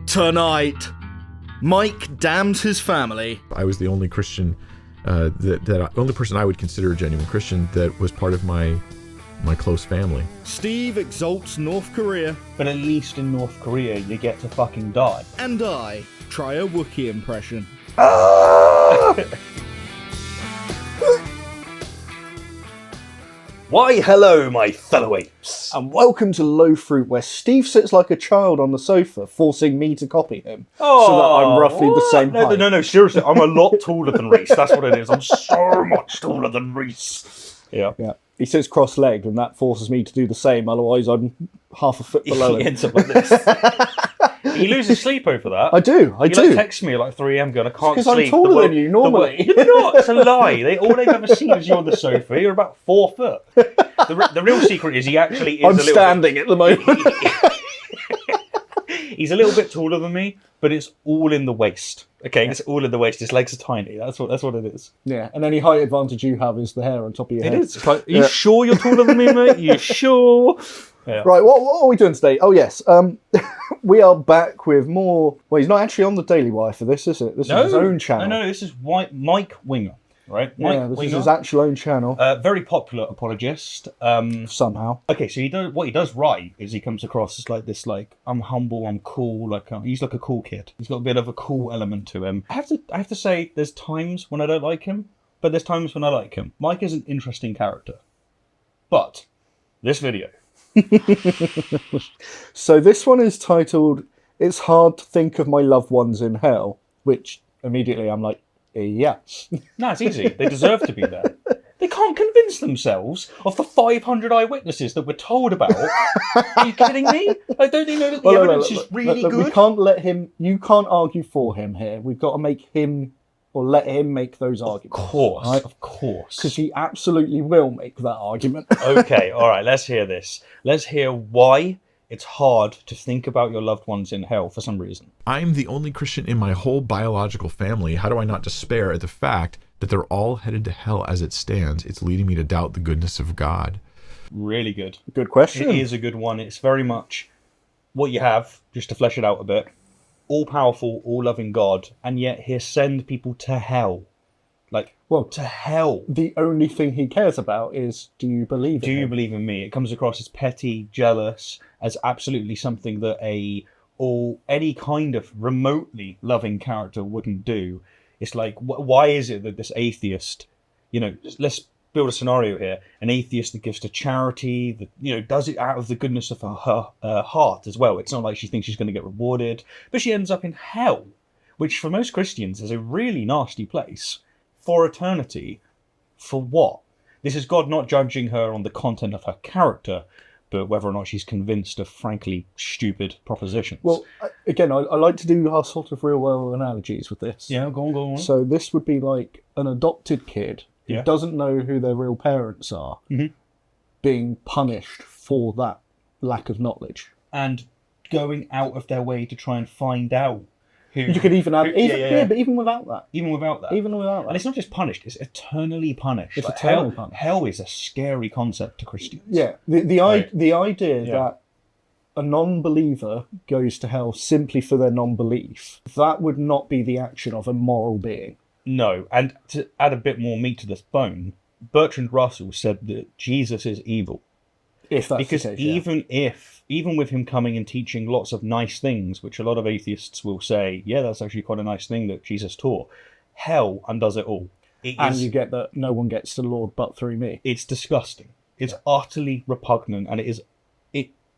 Tonight, Mike damned his family. I was the only Christian, only person I would consider a genuine Christian that was part of my close family. Steve exalts North Korea. But at least in North Korea, you get to fucking die. And I try a Wookiee impression. Why, hello, my fellow apes. And welcome to LowFruit, where Steve sits like a child on the sofa, forcing me to copy him, so that I'm roughly the same height. No, seriously, I'm a lot taller than Reese. That's what it is. I'm so much taller than Reese. Yeah. He sits cross-legged, and that forces me to do the same, otherwise I'm half a foot below He him. ends up like this. He loses sleep over that. I do. He like texts me at like 3 a.m. going, I can't Because sleep. I'm taller than you normally. You're not. It's a lie. All they've ever seen is you on the sofa. You're about 4 foot. The real secret is he actually is I'm standing at the moment. He's a little bit taller than me, but it's all in the waist. Okay, it's all in the waist. His legs are tiny. That's what it is. Yeah, and any height advantage you have is the hair on top of your head. It is. It's like, are you sure you're taller than me, mate? You sure? Yeah. Right, what are we doing today? Oh, yes. We are back with more... Well, he's not actually on the Daily Wire for this, is it? This is his own channel. No, this is Mike Winger, right? Mike this Winger. is his actual own channel. Very popular apologist. Somehow. Okay, so what he does right is he comes across as like this, like, I'm humble, I'm cool, like he's like a cool kid. He's got a bit of a cool element to him. I have to say, there's times when I don't like him, but there's times when I like him. Mike is an interesting character. But this video. So this one is titled, It's Hard to Think of My Loved Ones in Hell, which immediately I'm like, yeah. No, it's easy. They deserve to be there. They can't convince themselves of the 500 eyewitnesses that we're told about. Are you kidding me? Like, don't they know that the evidence is really good? We can't let him, you can't argue for him here. We've got to make him, or let him make those arguments. Of course. Because he absolutely will make that argument. Okay, all right, let's hear this. Let's hear why it's hard to think about your loved ones in hell for some reason. I'm the only Christian in my whole biological family. How do I not despair at the fact that they're all headed to hell as it stands? It's leading me to doubt the goodness of God. Really good. Good question. It is a good one. It's very much what you have, just to flesh it out a bit. All-powerful, all-loving God, and yet he'll send people to hell. Like, Well, to hell. The only thing he cares about is, do you believe in Do you him? believe in me? It comes across as petty, jealous, as absolutely something that any kind of remotely loving character wouldn't do. It's like, why is it that this atheist, let's build a scenario here, an atheist that gives to charity, that, does it out of the goodness of her heart as well. It's not like she thinks she's going to get rewarded, but she ends up in hell, which for most Christians is a really nasty place for eternity. For what? This is God not judging her on the content of her character, but whether or not she's convinced of frankly stupid propositions. Well, again, I like to do our sort of real-world analogies with this. Yeah, go on. So this would be like an adopted kid who doesn't know who their real parents are, being punished for that lack of knowledge. And going out of their way to try and find out who... You could even add... but even without that. Even without that. And it's not just punished, it's eternally punished. It's eternally punished. Hell is a scary concept to Christians. Yeah, the idea that a non-believer goes to hell simply for their non-belief, that would not be the action of a moral being. No, and to add a bit more meat to this bone, Bertrand Russell said that Jesus is evil. If that's because the case, even with him coming and teaching lots of nice things, which a lot of atheists will say, yeah, that's actually quite a nice thing that Jesus taught, hell undoes it all. You get that no one gets to the Lord but through me. It's disgusting. It's utterly repugnant, and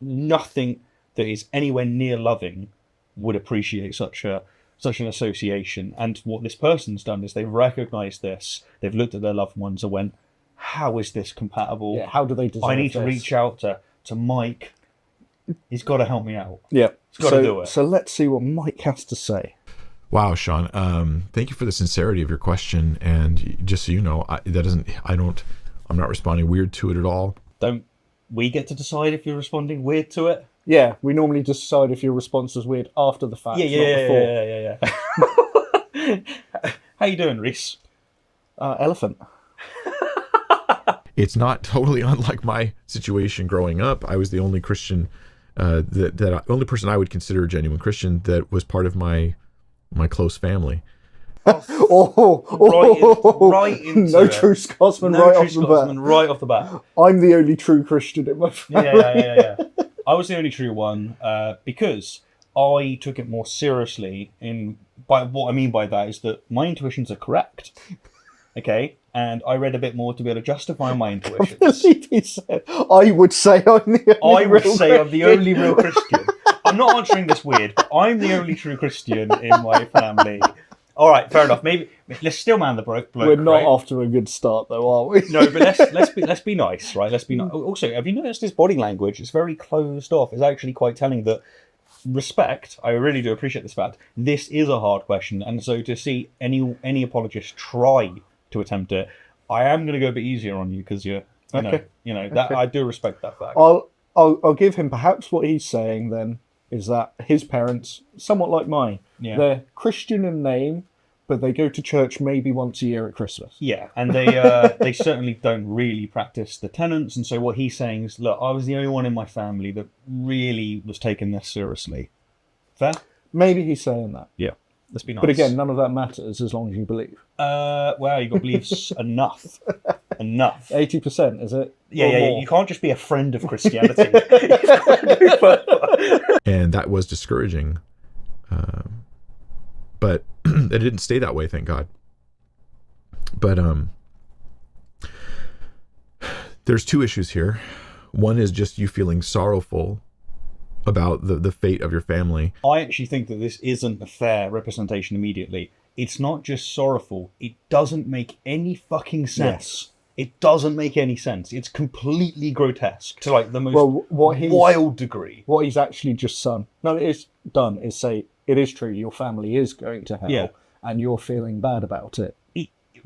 nothing that is anywhere near loving would appreciate such an association. And what this person's done is they've recognised this, they've looked at their loved ones and went, how is this compatible? Yeah, how do they deserve I need to this? reach out to Mike. He's got to help me out. Yeah. He's got to do it. So let's see what Mike has to say. Wow, Sean. Thank you for the sincerity of your question. And just so you know, I'm not responding weird to it at all. Don't we get to decide if you're responding weird to it? Yeah, we normally decide if your response was weird after the fact, not before. Yeah. How you doing, Reese? Elephant. It's not totally unlike my situation growing up. I was the only Christian that only person I would consider a genuine Christian that was part of my close family. Right into no it. true Scotsman No right true off the Scotsman bat. right off the bat. I'm the only true Christian in my family. Yeah. I was the only true one because I took it more seriously. By what I mean by that is that my intuitions are correct. Okay, and I read a bit more to be able to justify my intuitions. I would say I'm the only I'm the only real Christian. I'm not answering this weird, but I'm the only true Christian in my family. All right, fair enough. Maybe let's still man the bloke. We're not right? off to a good start, though, are we? No, but let's be nice, right? Let's be nice. Also, have you noticed his body language? It's very closed off. It's actually quite telling that respect. I really do appreciate this fact. This is a hard question, and so to see any apologist try to attempt it, I am going to go a bit easier on you because you know that Okay. I do respect that fact. I'll give him perhaps what he's saying then is that his parents, somewhat like mine, they're Christian in name, but they go to church maybe once a year at Christmas. Yeah, and they certainly don't really practice the tenets, and so what he's saying is, look, I was the only one in my family that really was taking this seriously. Fair? Maybe he's saying that. Yeah. Let's be nice. But again, none of that matters as long as you believe. Well, you got to believe enough. 80%, is it? Yeah, Or yeah. more? You can't just be a friend of Christianity. And that was discouraging. But it didn't stay that way, thank God. But there's two issues here. One is just you feeling sorrowful about the fate of your family. I actually think that this isn't a fair representation immediately. It's not just sorrowful. It doesn't make any fucking sense. It doesn't make any sense. It's completely grotesque to like the most wild degree. What he's actually just done is say, it is true, your family is going to hell, and you're feeling bad about it.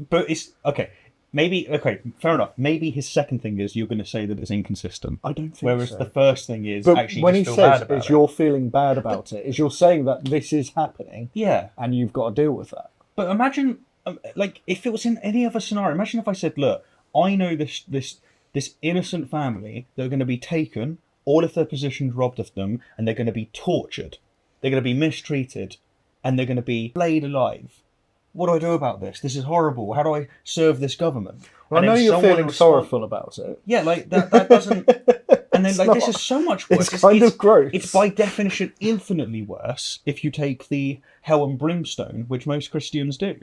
But it's, okay, fair enough. Maybe his second thing is you're going to say that it's inconsistent. I don't think Whereas so. the first thing is But actually when just he feel bad says about is it. you're feeling bad about it, is you're saying that this is happening, Yeah. and you've got to deal with that. But imagine, like, if it was in any other scenario, imagine if I said, look, I know this innocent family, they're going to be taken, all of their possessions robbed of them, and they're going to be tortured. They're going to be mistreated, and they're going to be flayed alive. What do I do about this? This is horrible. How do I serve this government? Well, I know you're feeling sorrowful about it. Yeah, like, that doesn't... And then, like, this is so much worse. It's kind of gross. It's by definition infinitely worse if you take the hell and brimstone, which most Christians do.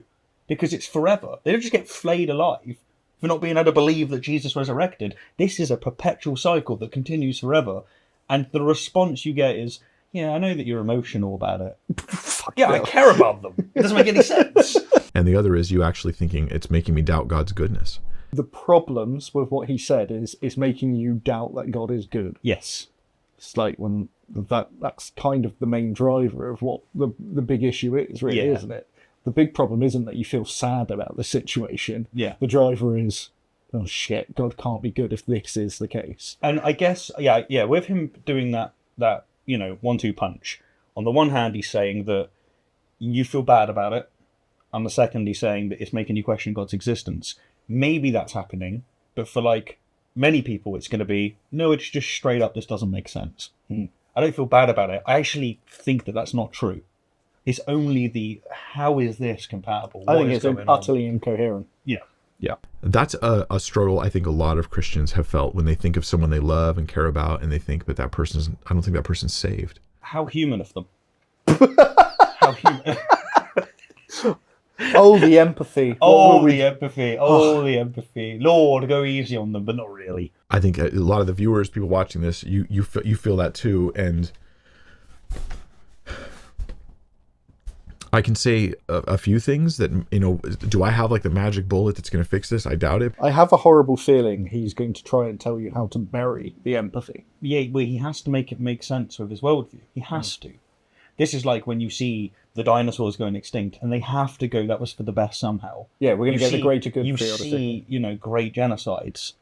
Because it's forever. They don't just get flayed alive for not being able to believe that Jesus resurrected. This is a perpetual cycle that continues forever. And the response you get is, yeah, I know that you're emotional about it. Yeah, I care about them. It doesn't make any sense. And the other is you actually thinking it's making me doubt God's goodness. The problems with what he said is making you doubt that God is good. Yes. It's like when that's kind of the main driver of what the big issue is, really, isn't it? The big problem isn't that you feel sad about the situation. Yeah. The driver is, oh shit, God can't be good if this is the case. And I guess, yeah, with him doing that 1-2 punch, on the one hand, he's saying that you feel bad about it. On the second, he's saying that it's making you question God's existence. Maybe that's happening, but for like many people, it's going to be, no, it's just straight up, this doesn't make sense. I don't feel bad about it. I actually think that that's not true. It's only the, how is this compatible? I think What it's is going utterly incoherent. Yeah. Yeah. That's a struggle I think a lot of Christians have felt when they think of someone they love and care about and they think, but I don't think that person's saved. How human of them. How human. Oh, the empathy. The empathy. Lord, go easy on them, but not really. I think a lot of the viewers, people watching this, you feel that too. And I can say a few things that, do I have like the magic bullet that's going to fix this? I doubt it. I have a horrible feeling he's going to try and tell you how to bury the empathy. Yeah, well, he has to make it make sense with his worldview. He has to. This is like when you see the dinosaurs going extinct, and they have to go, that was for the best somehow. Yeah, we're going to get the greater good You field. see, great genocides.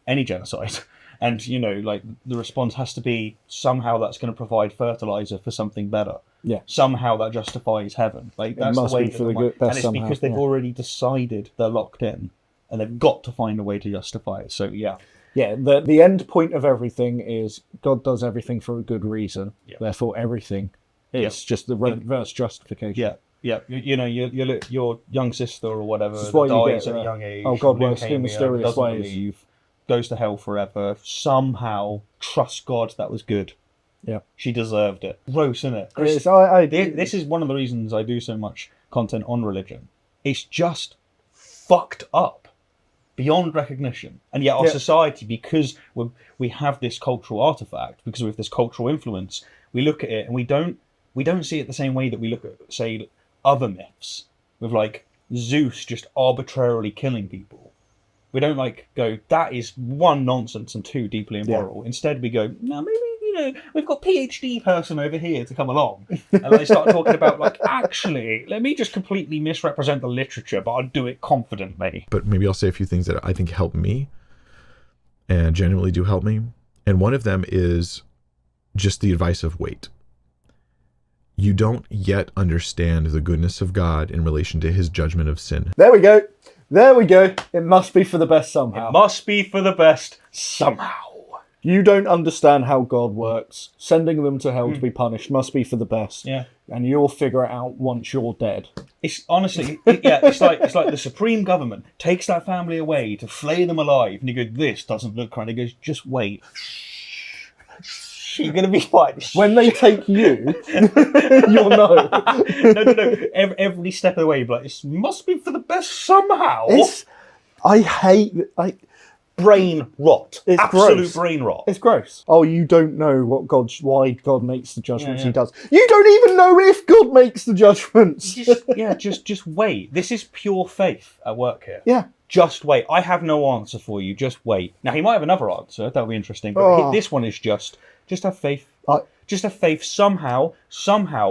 Any genocide. And, like, the response has to be, somehow that's going to provide fertilizer for something better. Yeah. Somehow that justifies heaven. Like, that's must the way be that for the the good, best and it's somehow, because they've already decided they're locked in, and they've got to find a way to justify it. So, yeah. Yeah, the end point of everything is God does everything for a good reason. Yeah. Therefore, everything is just the reverse justification. Yeah. Yeah, you know, your young sister or whatever This is that why you dies get, at a young age. oh, God works in leukemia, mysterious doesn't ways. believe, goes to hell forever. Somehow, trust God, that was good. Yeah. She deserved it. Gross, isn't it? It's, This is one of the reasons I do so much content on religion. It's just fucked up beyond recognition. And yet our society, because we have this cultural artifact, because we have this cultural influence, we look at it and we don't see it the same way that we look at, say, other myths with like Zeus just arbitrarily killing people. We don't like go, that is one, nonsense, and two, deeply immoral. Instead we go, no, maybe, we've got PhD person over here to come along. And they start talking about like, actually, let me just completely misrepresent the literature, but I'll do it confidently. But maybe I'll say a few things that I think help me and genuinely do help me. And one of them is just the advice of wait. You don't yet understand the goodness of God in relation to his judgment of sin. There we go. There we go. It must be for the best somehow. It must be for the best somehow. You don't understand how God works. Sending them to hell to be punished must be for the best. Yeah. And you'll figure it out once you're dead. It's honestly, it's like the supreme government takes that family away to flay them alive, and you go, this doesn't look right. He goes, just wait. You're going to be fine. When they take you, you'll know. No. Every step of the way, you'll be like, it must be for the best somehow. I hate... Brain rot. It's absolute gross. Brain rot. It's gross. Oh, you don't know why God makes the judgments he does. You don't even know if God makes the judgments. Just wait. This is pure faith at work here. Yeah. Just wait. I have no answer for you. Just wait. Now, he might have another answer. That'll be interesting. But this one is just have faith. Just have faith. Somehow,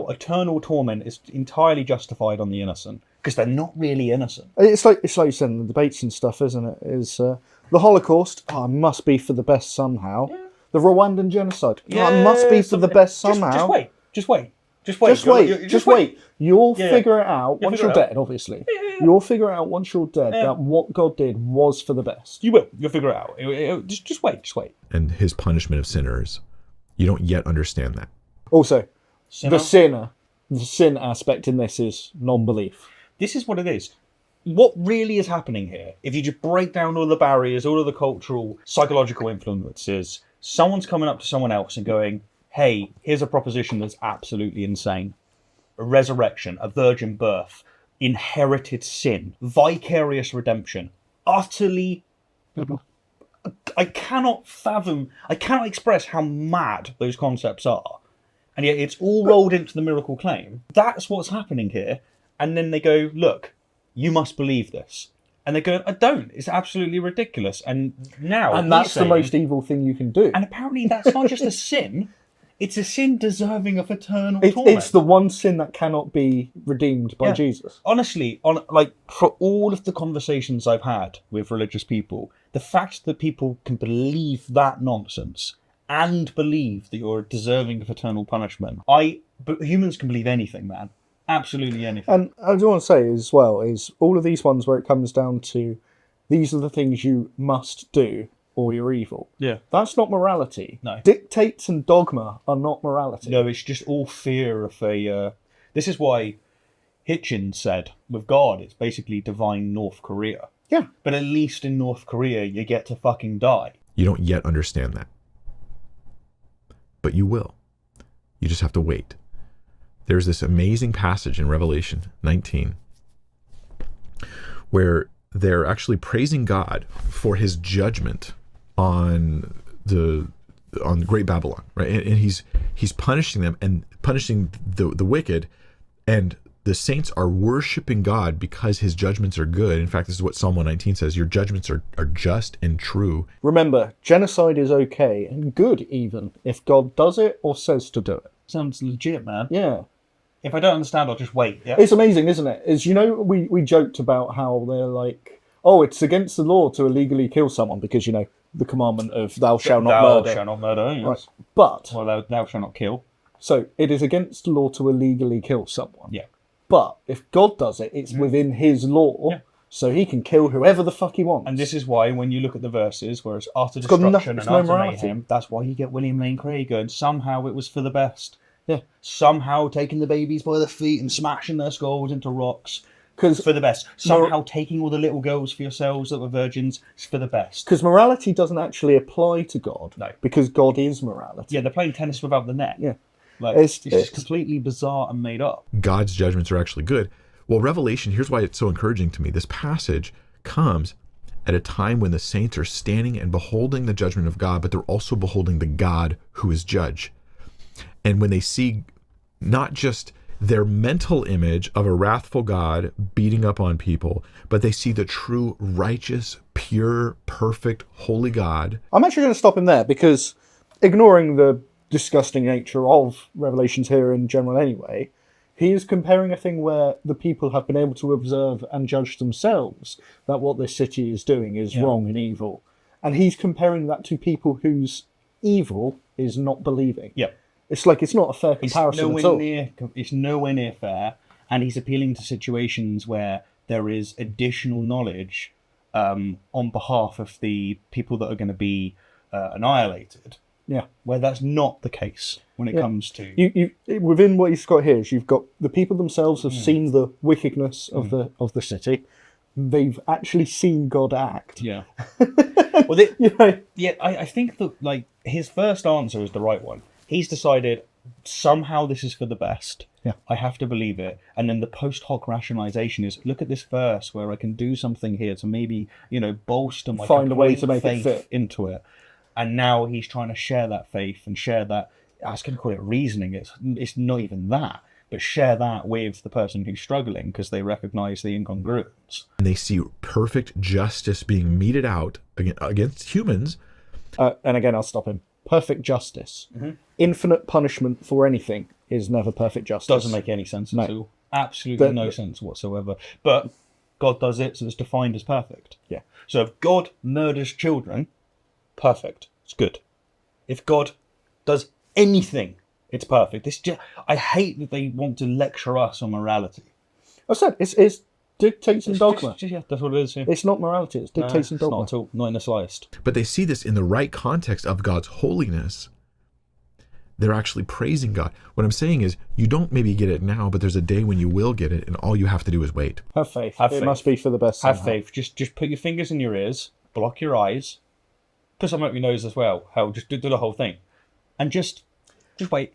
eternal torment is entirely justified on the innocent. Because they're not really innocent. It's like you said in the debates and stuff, isn't it? Is the Holocaust must be for the best somehow. Yeah. The Rwandan genocide must be for the best somehow. Just wait. Just wait. You'll figure it out once you're dead, obviously. You'll figure it out once you're dead that what God did was for the best. You will. You'll figure it out. Just wait. And his punishment of sinners. You don't yet understand that. Also, the sin aspect in this is non-belief. This is what it is. What really is happening here, if you just break down all the barriers, all of the cultural, psychological influences, someone's coming up to someone else and going, hey, here's a proposition that's absolutely insane. A resurrection, a virgin birth, inherited sin, vicarious redemption, utterly... I cannot express how mad those concepts are. And yet it's all rolled into the miracle claim. That's what's happening here. And then they go, look, you must believe this. And they go, I don't. It's absolutely ridiculous. And now... And that's the most evil thing you can do. And apparently that's not just a sin. It's a sin deserving of eternal torment. It's the one sin that cannot be redeemed by Jesus. Honestly, for all of the conversations I've had with religious people, the fact that people can believe that nonsense and believe that you're deserving of eternal punishment. But humans can believe anything, man. Absolutely anything. And I do want to say as well, is all of these ones where it comes down to these are the things you must do or you're evil. Yeah. That's not morality. No. Dictates and dogma are not morality. No, it's just all fear of a... This is why Hitchens said, with God, it's basically divine North Korea. Yeah. But at least in North Korea, you get to fucking die. You don't yet understand that. But you will. You just have to wait. There's this amazing passage in Revelation 19 where they're actually praising God for his judgment on the Great Babylon, right? And he's punishing them and punishing the wicked, and the saints are worshiping God because his judgments are good. In fact, this is what Psalm 119 says, your judgments are just and true. Remember, genocide is okay and good even if God does it or says to do it. Sounds legit, man. Yeah. If I don't understand, I'll just wait. Yeah? It's amazing, isn't it? We joked about how they're like, oh, it's against the law to illegally kill someone because, the commandment of thou shalt not murder. Thou shalt not murder, yes. Right. But... Well, thou shalt not kill. So, it is against the law to illegally kill someone. Yeah. But if God does it, it's within his law. Yeah. So he can kill whoever the fuck he wants. And this is why, when you look at the verses where it's utter got destruction it's and no utter morality. mayhem, that's why you get William Lane Craig going, somehow it was for the best. Yeah. Somehow taking the babies by the feet and smashing their skulls into rocks. Because For the best. Somehow taking all the little girls for yourselves that were virgins is for the best. morality doesn't actually apply to God. No. Because God is morality. Yeah, they're playing tennis without the net. Yeah. Like, It's- it's just completely bizarre and made up. God's judgments are actually good. Well, Revelation, here's why it's so encouraging to me. This passage comes at a time when the saints are standing and beholding the judgment of God, but they're also beholding the God who is judge. And when they see not just their mental image of a wrathful God beating up on people, but they see the true, righteous, pure, perfect, holy God. I'm actually going to stop him there because, ignoring the disgusting nature of Revelations here in general anyway, he is comparing a thing where the people have been able to observe and judge themselves that what this city is doing is wrong and evil. And he's comparing that to people whose evil is not believing. Yep. It's like, it's not a fair comparison at all. It's nowhere near fair, and he's appealing to situations where there is additional knowledge on behalf of the people that are going to be annihilated. Yeah. Where that's not the case when it comes to You within what he's got here is you've got the people themselves have seen the wickedness of the city. They've actually seen God act. yeah. Well, You know, I think that like his first answer is the right one. He's decided somehow this is for the best. Yeah. I have to believe it. And then the post hoc rationalization is look at this verse where I can do something here to maybe, bolster my Find a way complete to make it faith fit. into it. And now he's trying to share that faith and share that. I was going to call it reasoning. It's not even that, but share that with the person who's struggling because they recognize the incongruence. And they see perfect justice being meted out against humans. and again, I'll stop him. Perfect justice. Infinite punishment for anything is never perfect justice. Doesn't make any sense at all. Absolutely no sense whatsoever. But God does it, so it's defined as perfect. Yeah. So if God murders children, perfect. It's good. If God does anything, it's perfect. I hate that they want to lecture us on morality. I said it's dictates and dogma. Yeah, that's what it is. Yeah. It's not morality. It's dictates and dogma. Not at all. Not in the slightest. But they see this in the right context of God's holiness. They're actually praising God. What I'm saying is, you don't maybe get it now, but there's a day when you will get it, and all you have to do is wait. Have faith. Have it faith. must be for the best. Have somehow. faith. Just put your fingers in your ears, block your eyes, put some up your nose as well. Hell, just do the whole thing, and just wait.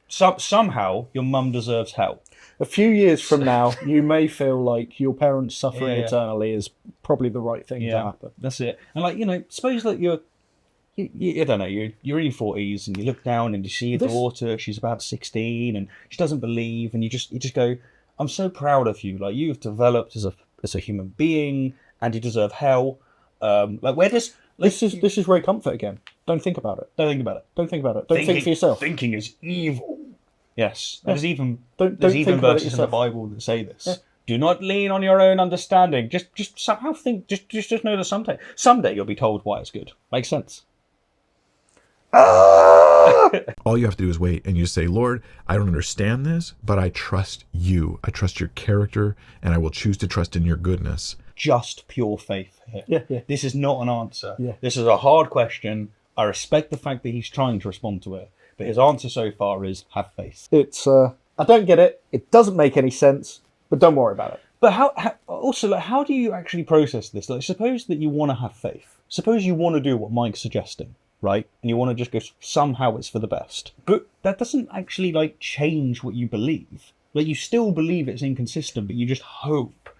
Somehow your mum deserves hell. A few years from now, you may feel like your parents suffering Yeah. eternally is probably the right thing to happen. That's it. And suppose that you I don't know, you're in your 40s and you look down and you see your daughter, she's about 16 and she doesn't believe, and you just go, I'm so proud of you. Like, you've developed as a human being and you deserve hell. This is Ray Comfort again. Don't think about it. Don't think about it. Don't think about it. Don't think for yourself. Thinking is evil. Yes. There's even Don't there's think even about it verses in the yourself. Bible that say this. Yeah. Do not lean on your own understanding. Just somehow think. Just know that someday you'll be told why it's good. Makes sense. All you have to do is wait, and you say, Lord, I don't understand this, but I trust you. I trust your character, and I will choose to trust in your goodness. Just pure faith here. Yeah. This is not an answer. Yeah. This is a hard question. I respect the fact that he's trying to respond to it, but his answer so far is have faith. It's I don't get it. It doesn't make any sense. But don't worry about it. But how do you actually process this? Like, suppose that you want to have faith. Suppose you want to do what Mike's suggesting, right? And you want to just go, somehow it's for the best. But that doesn't actually change what you believe. Like, you still believe it's inconsistent, but you just hope.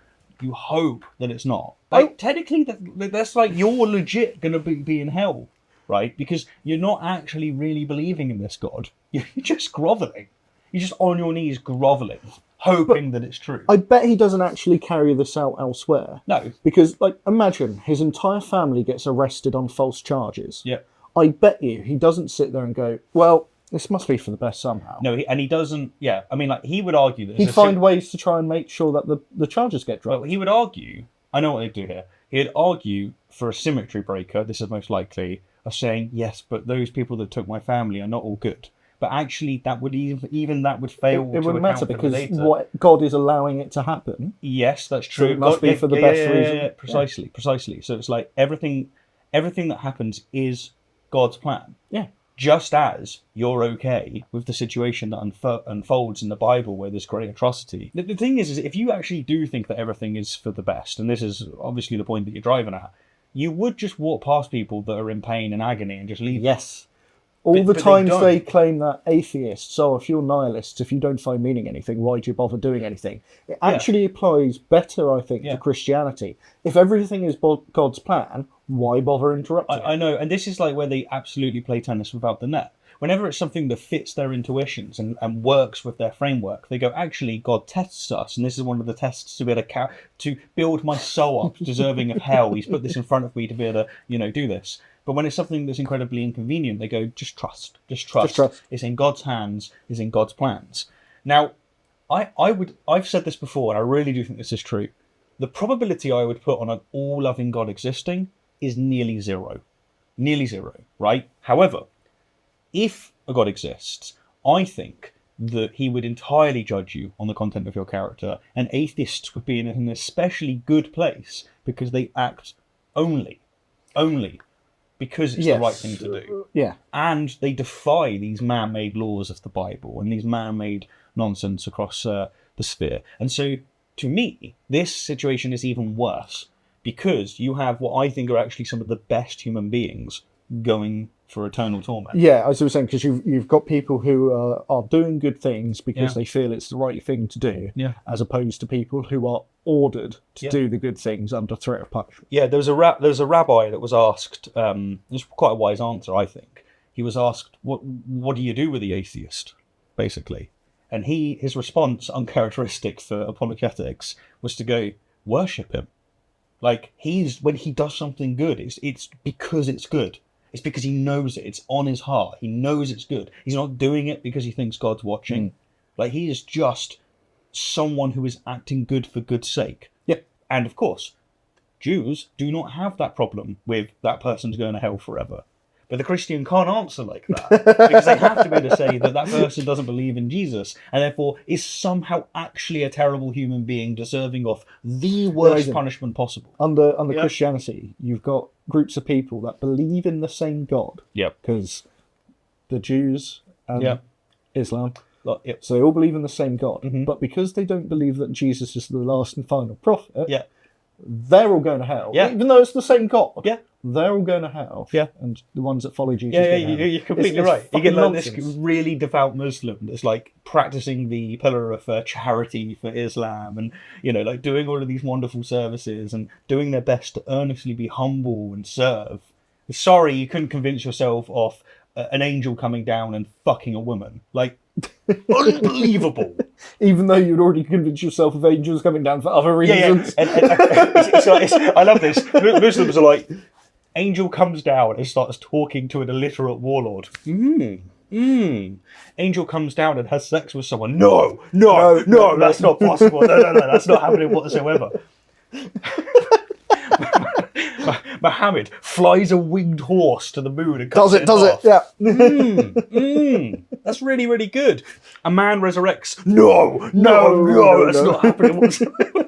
You hope that it's not. Technically, that's you're legit going to be in hell, right? Because you're not actually really believing in this God. You're just groveling. You're just on your knees groveling, hoping that it's true. I bet he doesn't actually carry this out elsewhere. No. Because, imagine his entire family gets arrested on false charges. Yeah. I bet you he doesn't sit there and go, well, this must be for the best somehow. No, he doesn't. Yeah, I mean, he would argue that He'd find ways to try and make sure that the charges get dropped. Well, he would argue. I know what they do here. He'd argue for a symmetry breaker. This is most likely of saying yes, but those people that took my family are not all good. But but actually that would even that would fail. It to wouldn't matter account for the because data. what God is allowing it to happen. Yes, that's So true. it must be for the best reason. Yeah, precisely. So it's like everything that happens is God's plan. Yeah. Just as you're okay with the situation that unfolds in the Bible where there's great atrocity. The thing is if you actually do think that everything is for the best, and this is obviously the point that you're driving at, you would just walk past people that are in pain and agony and just leave. Yes. All the but times don't. they claim that atheists, oh, if you're nihilists, if you don't find meaning in anything, why do you bother doing anything? It actually applies better, I think, to Christianity. If everything is God's plan, why bother interrupting I know, and this is like where they absolutely play tennis without the net. Whenever it's something that fits their intuitions and works with their framework, they go, actually, God tests us, and this is one of the tests to be able to build my soul up, deserving of hell. He's put this in front of me to be able to, do this. But when it's something that's incredibly inconvenient, they go, just trust. It's in God's hands, it's in God's plans. Now, I've said this before, and I really do think this is true. The probability I would put on an all-loving God existing is nearly zero, right? However, if a God exists, I think that he would entirely judge you on the content of your character, and atheists would be in an especially good place because they act only because it's the right thing to do. Yeah. And they defy these man-made laws of the Bible and these man-made nonsense across the sphere. And so, to me, this situation is even worse because you have what I think are actually some of the best human beings going for eternal torment. Yeah, as I was saying, because you've got people who are doing good things because they feel it's the right thing to do, as opposed to people who are ordered to do the good things under threat of punishment. Yeah, there was a rabbi that was asked. It's quite a wise answer, I think. He was asked, "What do you do with the atheist?" Basically, and his response, uncharacteristic for apologetics, was to go worship him. Like when he does something good, it's because it's good. It's because he knows it. It's on his heart. He knows it's good. He's not doing it because he thinks God's watching. Like he is just someone who is acting good for good's sake. Yeah. And of course, Jews do not have that problem with that person's going to hell forever. But the Christian can't answer like that because they have to be able to say that person doesn't believe in Jesus and therefore is somehow actually a terrible human being deserving of the worst punishment possible. Under Christianity, you've got groups of people that believe in the same God. Yep. Because the Jews and Islam, Yep. so they all believe in the same God. But because they don't believe that Jesus is the last and final prophet, they're all going to hell. Yeah. Even though it's the same God. Yeah. They're all going to hell. Yeah. And the ones that follow Jesus. You're completely right. You get like this nonsense. really devout Muslim that's like practicing the pillar of charity for Islam and, like doing all of these wonderful services and doing their best to earnestly be humble and serve. Sorry, you couldn't convince yourself of an angel coming down and fucking a woman. Like, unbelievable. Even though you'd already convinced yourself of angels coming down for other reasons. Yeah. I love this. Muslims are like, angel comes down and starts talking to an illiterate warlord. Angel comes down and has sex with someone. No, that's not possible. No, that's not happening whatsoever. Muhammad flies a winged horse to the moon and cuts Does it? Yeah. That's really, really good. A man resurrects. No, that's not happening whatsoever.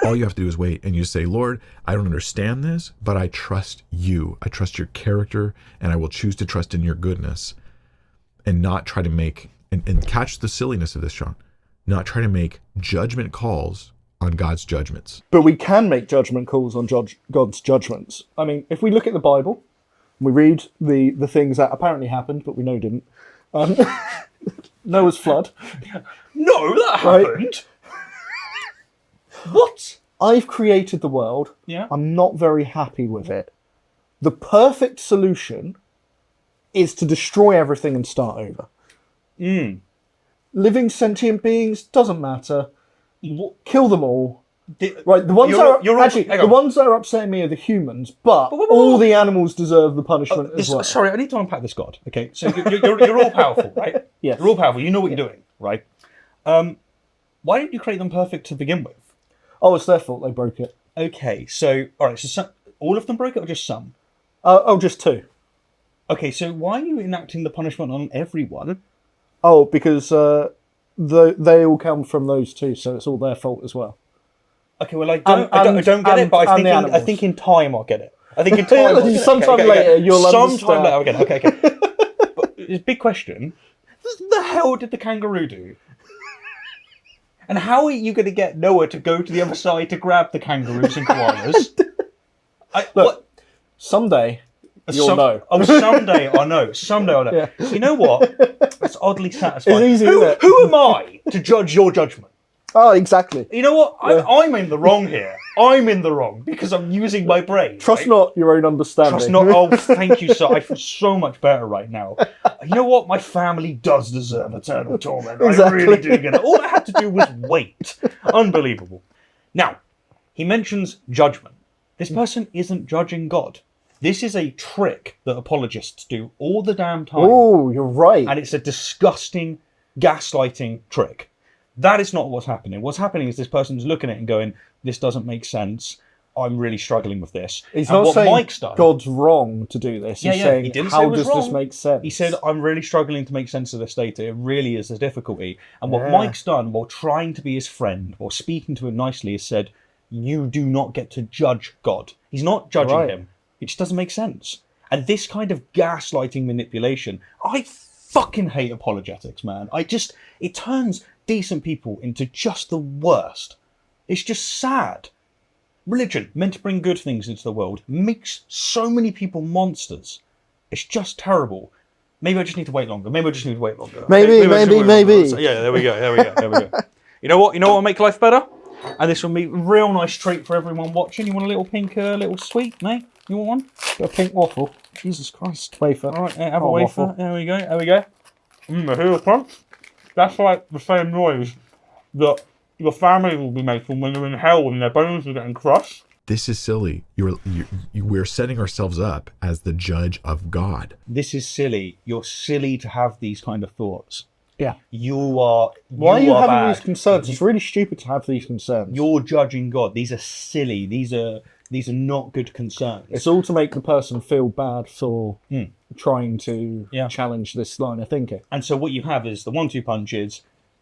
All you have to do is wait and you say, Lord, I don't understand this, but I trust you. I trust your character, and I will choose to trust in your goodness and not try to make, and catch the silliness of this, Sean, not try to make judgment calls on God's judgments. But we can make judgment calls on God's judgments. I mean, if we look at the Bible, we read the things that apparently happened, but we know didn't. Noah's flood. No, that happened. What? I've created the world. Yeah. I'm not very happy with it. The perfect solution is to destroy everything and start over. Living sentient beings, doesn't matter. Kill them all. Right, the ones the ones that are upsetting me are the humans, but all the animals deserve the punishment as well. Sorry, I need to unpack this, God. Okay, so you're all powerful, right? Yes. You're all powerful. You know what you're doing, right? Why didn't you create them perfect to begin with? Oh, it's their fault. They broke it. Okay, so all right, so all of them broke it, or just some? Just two. Okay, so why are you enacting the punishment on everyone Oh, because they all come from those two, so it's all their fault as well. Okay, well, I don't get it, but I think in time I'll get it. I think in time I'll get it. Sometime later you'll understand. Sometime later I'll get it. Okay. But it's a big question. What the hell did the kangaroo do? And how are you going to get Noah to go to the other side to grab the kangaroos and koalas? Someday you'll know. Oh, someday I know. Someday I know. Yeah. You know what? It's oddly satisfying. It's easy, isn't it? Who am I to judge your judgment? Oh, exactly. You know what? I'm in the wrong here. I'm in the wrong because I'm using my brain. Trust not your own understanding. Trust not. Oh, thank you, sir. I feel so much better right now. You know what? My family does deserve eternal torment. Exactly. I really do get it. All I had to do was wait. Unbelievable. Now, he mentions judgment. This person isn't judging God. This is a trick that apologists do all the damn time. Oh, you're right. And it's a disgusting gaslighting trick. That is not what's happening. What's happening is this person's looking at it and going, this doesn't make sense. I'm really struggling with this. He's and not what saying Mike's done, God's wrong to do this. He's saying, he didn't say how it was does this wrong. make sense? He said, I'm really struggling to make sense of this data. It really is a difficulty. And what Mike's done while trying to be his friend, while speaking to him nicely, is said, you do not get to judge God. He's not judging him. It just doesn't make sense. And this kind of gaslighting manipulation, I fucking hate apologetics, man. It turns decent people into just the worst. It's just sad. Religion, meant to bring good things into the world, makes so many people monsters. It's just terrible. Maybe I just need to wait longer. Maybe. Maybe. Yeah, there we go. You know what will make life better? And this will be a real nice treat for everyone watching. You want a little pink, little sweet, mate? You want one? Got a pink waffle. Jesus Christ. Wafer. All right, have a wafer. Waffle. There we go. I hear a crunch. That's like the same noise that your family will be making when they're in hell and their bones are getting crushed. This is silly. We're setting ourselves up as the judge of God. This is silly. You're silly to have these kind of thoughts. Yeah. Why are you having bad. these concerns? It's really stupid to have these concerns. You're judging God. These are silly. These are not good concerns. It's all to make the person feel bad for trying to challenge this line of thinking. And so what you have is the 1-2 punch is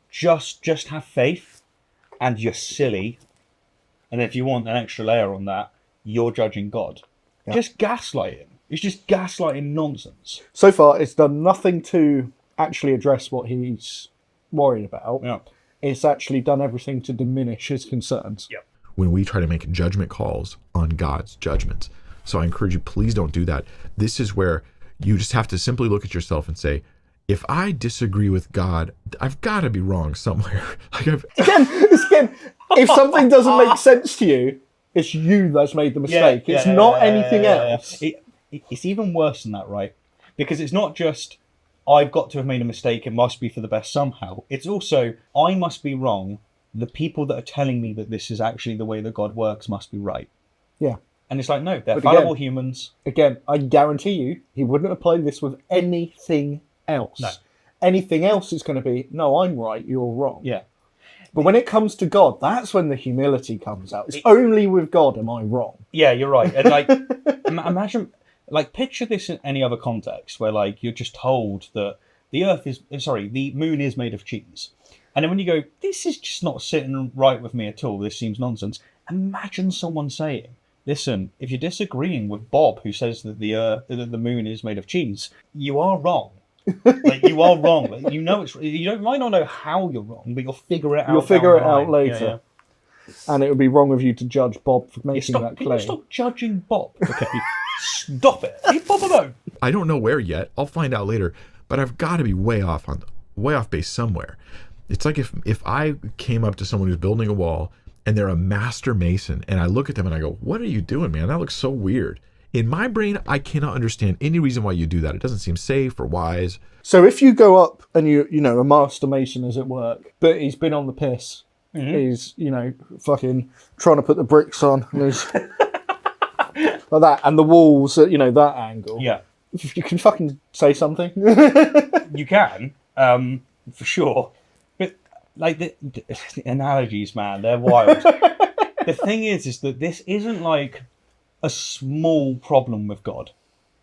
just have faith, and you're silly. And if you want an extra layer on that, you're judging God. Yeah. Just gaslighting. It's just gaslighting nonsense. So far, it's done nothing to actually address what he's worried about. Yeah. It's actually done everything to diminish his concerns. Yeah. When we try to make judgment calls on God's judgments. So I encourage you, please don't do that. This is where you just have to simply look at yourself and say, if I disagree with God, I've got to be wrong somewhere. Again, if something doesn't make sense to you, it's you that's made the mistake. It's not anything else. It's even worse than that, right? Because it's not just, I've got to have made a mistake, it must be for the best somehow. It's also, I must be wrong. The people that are telling me that this is actually the way that God works must be right. Yeah. And it's like, no, they're fallible humans. Again, I guarantee you, he wouldn't apply this with anything else. No. Anything else is going to be, no, I'm right, you're wrong. Yeah. But when it comes to God, that's when the humility comes out. It's only with God am I wrong. Yeah, you're right. And like, imagine, like, picture this in any other context where, like, you're just told that the moon is made of cheese. And then when you go, this is just not sitting right with me at all, this seems nonsense. Imagine someone saying, listen, if you're disagreeing with Bob, who says that the moon is made of cheese, you are wrong. Like, you are wrong. Like, you know might not know how you're wrong, but you'll figure it out. You'll figure it out later. Yeah. And it would be wrong of you to judge Bob for making that claim. Can you stop judging Bob? Okay. Stop it. Leave Bob alone. I don't know where yet. I'll find out later. But I've got to be way off base somewhere. It's like if I came up to someone who's building a wall and they're a master mason and I look at them and I go, what are you doing, man? That looks so weird. In my brain, I cannot understand any reason why you do that. It doesn't seem safe or wise. So if you go up and you know, a master mason is at work, but he's been on the piss, he's, fucking trying to put the bricks on, and he's like that, and the walls at, that angle. Yeah. You can fucking say something. You can, for sure. But, like, the analogies, man, they're wild. The thing is that this isn't like a small problem with God.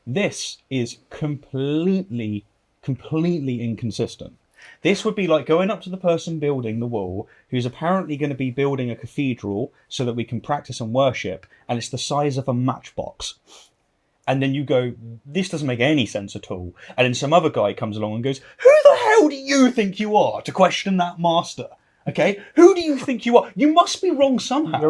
This is completely inconsistent. This would be like going up to the person building the wall, who's apparently going to be building a cathedral so that we can practice and worship, and it's the size of a matchbox. And then you go, this doesn't make any sense at all. And then some other guy comes along and goes, who the hell do you think you are to question that master? Okay? Who do you think you are? You must be wrong somehow.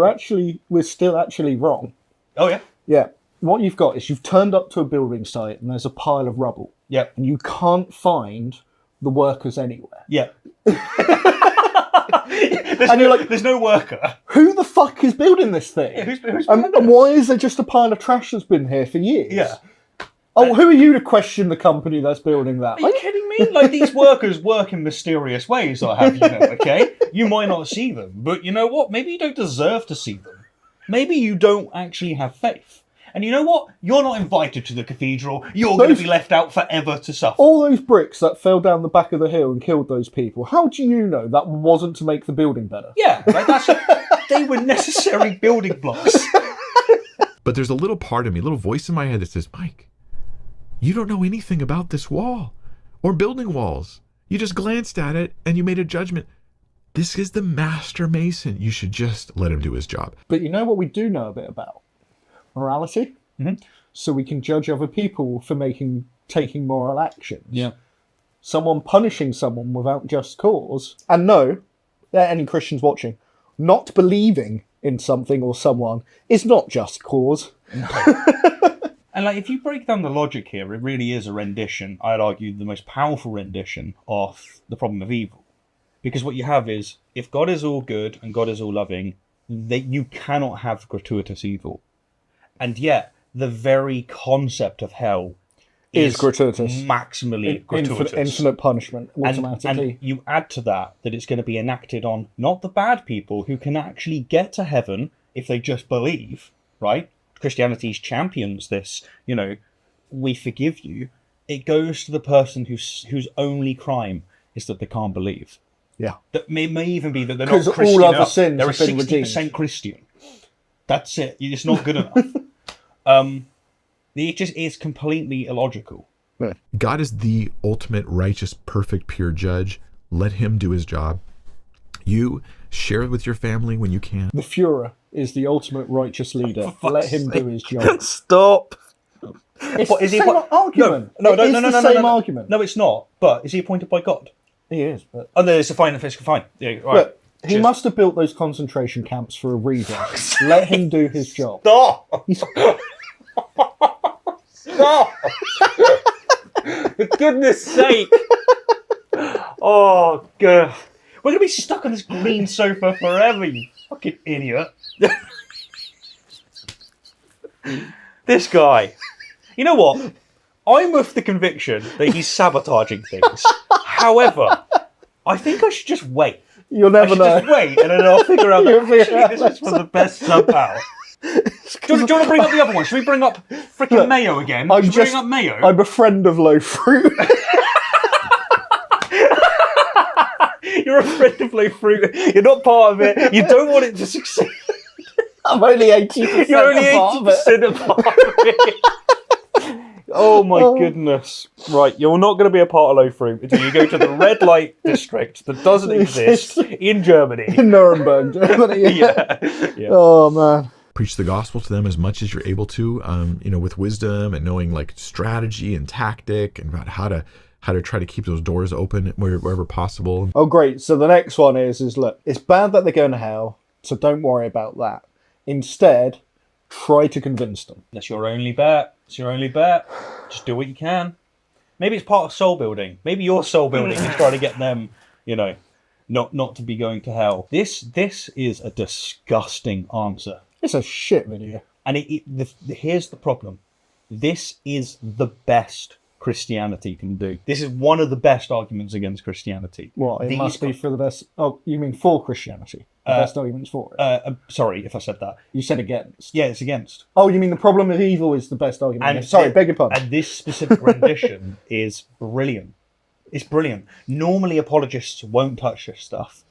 We're still actually wrong. Oh, yeah? Yeah. What you've got is you've turned up to a building site and there's a pile of rubble. Yeah. And you can't find the workers anywhere. Yeah. There's no worker. Who the fuck is building this thing? Yeah, who's and why is there just a pile of trash that's been here for years? Yeah. Oh, who are you to question the company that's building that? Are you kidding me? Like, these workers work in mysterious ways, I have you know, okay? You might not see them, but you know what? Maybe you don't deserve to see them. Maybe you don't actually have faith. And you know what? You're not invited to the cathedral. You're going to be left out forever to suffer. All those bricks that fell down the back of the hill and killed those people, how do you know that wasn't to make the building better? Yeah, right, they were necessary building blocks. But there's a little part of me, a little voice in my head that says, Mike, you don't know anything about this wall or building walls. You just glanced at it and you made a judgment. This is the master mason. You should just let him do his job. But you know what we do know a bit about? Morality. Mm-hmm. So we can judge other people for taking moral actions. Yeah. Someone punishing someone without just cause. And no, there are any Christians watching, not believing in something or someone is not just cause. No. And like, if you break down the logic here, it really is a rendition, I'd argue the most powerful rendition of the problem of evil. Because what you have is, if God is all good and God is all loving, you cannot have gratuitous evil. And yet, the very concept of hell is gratuitous. Maximally gratuitous. Infinite punishment, automatically. And you add to that it's going to be enacted on not the bad people who can actually get to heaven if they just believe, right? Christianity's champions this, we forgive you. It goes to the person whose only crime is that they can't believe. Yeah. That may even be that they're not Christian. Because all other sins they're have been 60% redeemed. Christian. That's it. It's not good enough. It just is completely illogical. God is the ultimate righteous, perfect, pure judge. Let him do his job. You share it with your family when you can. The Führer is the ultimate righteous leader. Let him do his job. Stop. It's the same argument. No, argument. No, it's not. But is he appointed by God? He is. But... Oh, no, it's a fine. Yeah, right. Look, he must have built those concentration camps for a reason. Let him do his job. Stop! Stop! For goodness sake! Oh, God. We're going to be stuck on this green sofa forever, you fucking idiot. This guy. You know what? I'm of the conviction that he's sabotaging things. However, I think I should just wait. You'll never know. Just wait, and then I'll figure out that actually this is for the best somehow. Do you want to bring up the other one? Should we bring up freaking Mayo again? Should we bring up Mayo? I'm a friend of LowFruit. You're a friend of LowFruit. You're not part of it. You don't want it to succeed. I'm only 80%. You're only 80% a part of it. Oh my goodness. Right, you're not going to be a part of LowFruit until you go to the red light district that doesn't exist in Germany. In Nuremberg, Germany. Yeah. Oh, man. Preach the gospel to them as much as you're able to, with wisdom and knowing like strategy and tactic and about how to try to keep those doors open wherever possible. Oh, great. So the next one is look, it's bad that they're going to hell, so don't worry about that. Instead, try to convince them. That's your only bet. It's your only bet. Just do what you can. Maybe it's part of soul building. Maybe your soul building is trying to get them, not to be going to hell. This is a disgusting answer. It's a shit video. And here's the problem. This is the best Christianity can do. This is one of the best arguments against Christianity. What? It must be for the best... Oh, you mean for Christianity? The best arguments for it? Sorry if I said that. You said against. Yeah, it's against. Oh, you mean the problem of evil is the best argument? Sorry, beg your pardon. And this specific rendition is brilliant. It's brilliant. Normally apologists won't touch this stuff.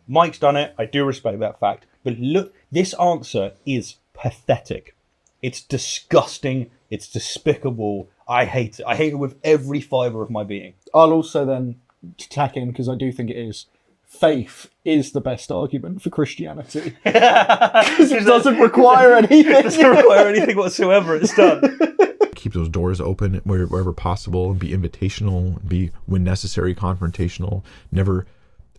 Mike's done it. I do respect that fact. But look, this answer is pathetic. It's disgusting. It's despicable. I hate it. I hate it with every fibre of my being. I'll also then to tack in, because I do think it is, faith is the best argument for Christianity. Because it doesn't require anything. It doesn't require anything whatsoever. It's done. Keep those doors open wherever possible, and be invitational, be when necessary confrontational, never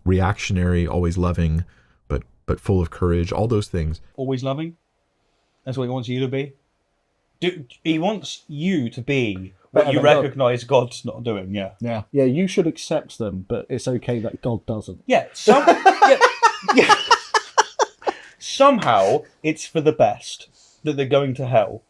reactionary, always loving, but full of courage. All those things. Always loving. That's what he wants you to be. He wants you to be what Better you than God. recognise God's not doing. Yeah. Yeah, you should accept them, but it's okay that God doesn't. Yeah. Yeah. Somehow it's for the best that they're going to hell.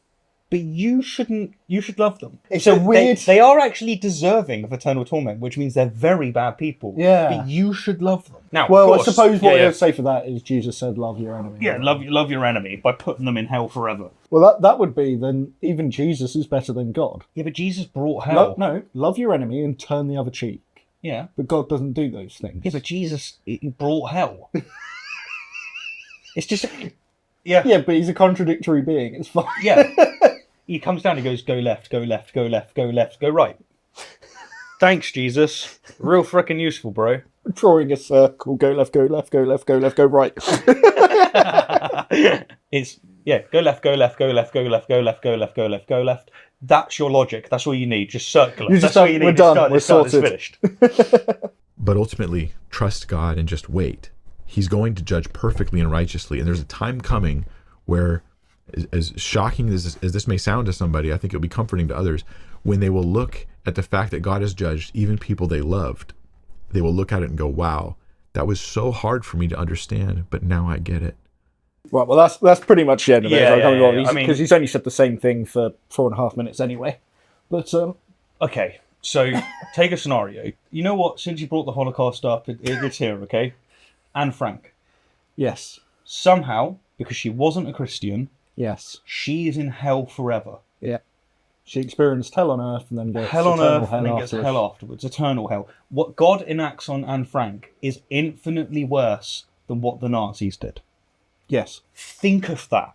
But you shouldn't. You should love them. It's a weird- They are actually deserving of eternal torment, which means they're very bad people. Yeah. But you should love them. Now, Well, of I course, suppose what yeah, I'd say for that is Jesus said, love your enemy. yeah, love your enemy by putting them in hell forever. Well, that would be, then, even Jesus is better than God. Yeah, but Jesus brought hell. No, love your enemy and turn the other cheek. Yeah. But God doesn't do those things. Yeah, but Jesus he brought hell. It's just. Yeah. Yeah, but he's a contradictory being. It's fine. Yeah. He comes down and goes, go left, go left, go left, go left, go right. Thanks, Jesus. Real frickin' useful, bro. Drawing a circle, go left, go left, go left, go left, go right. It's, yeah, go left, go left, go left, go left, go left, go left, go left, go left. That's your logic. That's all you need. Just circle it. You That's just all don't- you need. we're It's done. done. We're It's done. It's sorted. finished. But ultimately, trust God and just wait. He's going to judge perfectly and righteously. And there's a time coming where, as shocking as this may sound to somebody, I think it'll be comforting to others, when they will look at the fact that God has judged even people they loved. They will look at it and go, wow, that was so hard for me to understand, but now I get it. Right, well, that's pretty much the end of it. Yeah, Because I mean- he's only said the same thing for 4.5 minutes anyway. But, Okay, so take a scenario. You know what? Since you brought the Holocaust up, it's here, okay? Anne Frank. yes. Somehow, because she wasn't a Christian, Yes. she is in hell forever. Yeah. She experienced hell on earth and then gets Hell on eternal earth and then gets afterwards. hell afterwards. Eternal hell. What God enacts on Anne Frank is infinitely worse than what the Nazis did. Yes. Think of that.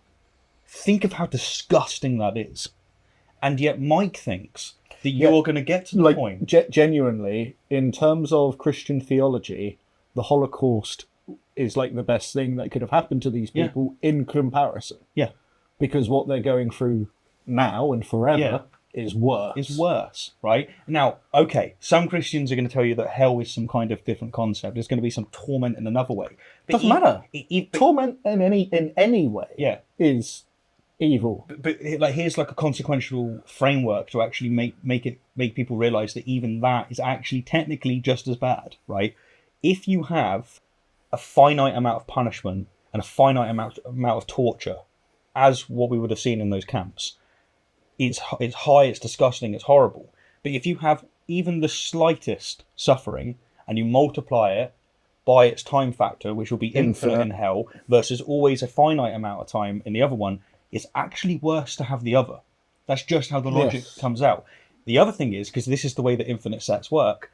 Think of how disgusting that is. And yet Mike thinks that you're going to get to the Like, point. genuinely, in terms of Christian theology, the Holocaust is like the best thing that could have happened to these Yeah. people in comparison. Yeah. Because what they're going through now and forever Yeah. is worse. Is worse, right? Now, okay, some Christians are going to tell you that hell is some kind of different concept. There's going to be some torment in another way. But Doesn't matter. but- Torment in any way yeah. is evil. But like here's like a consequential framework to actually make people realize that even that is actually technically just as bad, right? If you have a finite amount of punishment and a finite amount of torture, as what we would have seen in those camps, it's high, it's disgusting, it's horrible. But if you have even the slightest suffering and you multiply it by its time factor, which will be infinite in hell, versus always a finite amount of time in the other one, it's actually worse to have the other. That's just how the logic comes out. The other thing is, because this is the way that infinite sets work,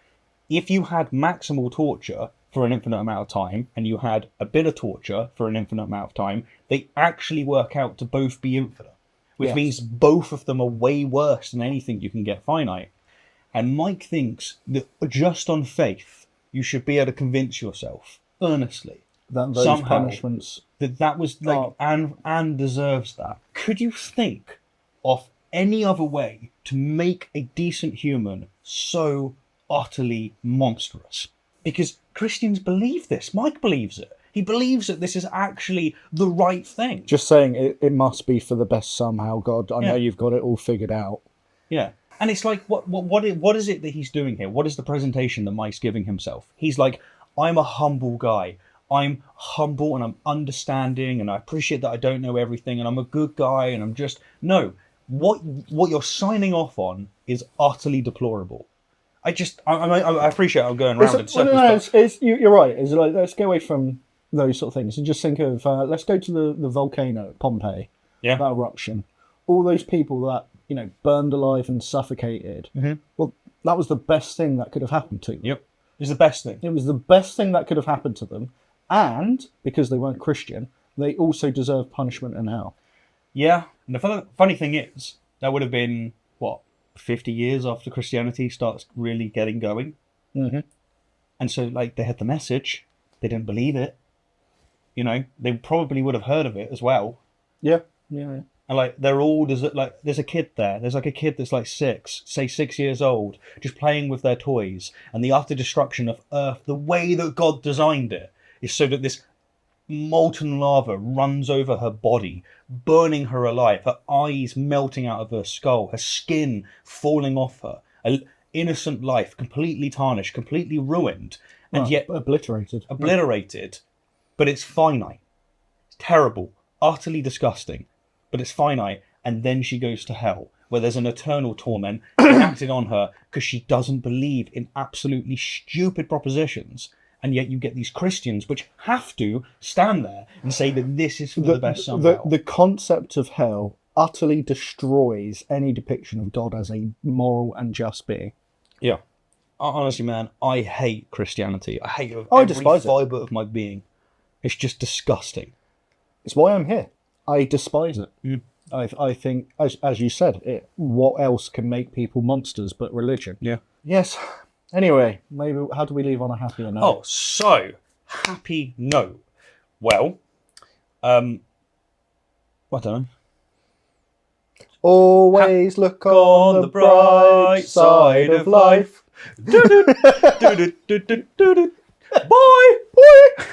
if you had maximal torture for an infinite amount of time and you had a bit of torture for an infinite amount of time, they actually work out to both be infinite, which means both of them are way worse than anything you can get finite. And Mike thinks that just on faith, you should be able to convince yourself earnestly That those somehow punishments. that was like Anne deserves that. Could you think of any other way to make a decent human so utterly monstrous? Because Christians believe this. Mike believes it. He believes that this is actually the right thing. Just saying it must be for the best somehow, God. I know Yeah. you've got it all figured out. Yeah. And it's like, what is it that he's doing here? What is the presentation that Mike's giving himself? He's like, I'm a humble guy. I'm humble and I'm understanding and I appreciate that I don't know everything and I'm a good guy and I'm just... No. What you're signing off on is utterly deplorable. I appreciate I'm going around in circles. You're right. It's like, let's get away from those sort of things and just think of, let's go to the volcano, Pompeii, Yeah. that eruption. All those people that, burned alive and suffocated. Mm-hmm. Well, that was the best thing that could have happened to them. Yep. It's the best thing. It was the best thing that could have happened to them. And, because they weren't Christian, they also deserve punishment in hell. Yeah. And the funny thing is, that would have been, 50 years after Christianity starts really getting going? Mm-hmm. And so, like, they had the message. They didn't believe it. You know, they probably would have heard of it as well. Yeah. And like they're all there's a kid there. There's like a kid that's like 6 years old, just playing with their toys. And the utter destruction of Earth, the way that God designed it, is so that this molten lava runs over her body, burning her alive. Her eyes melting out of her skull, her skin falling off her. An innocent life completely tarnished, completely ruined, and yet obliterated. But it's finite. It's terrible, utterly disgusting. But it's finite, and then she goes to hell, where there's an eternal torment enacted on her because she doesn't believe in absolutely stupid propositions. And yet you get these Christians which have to stand there and say that this is for the best somehow. The concept of hell utterly destroys any depiction of God as a moral and just being. Yeah. Honestly, man, I hate Christianity. I hate it with I every despise it. fibre of my being. It's just disgusting. It's why I'm here. I despise it. I think, as you said, what else can make people monsters but religion? Yeah. Yes. Anyway, maybe how do we leave on a happier note? Oh, so happy note. Well, I don't know. Always look on the bright side of life. Bye.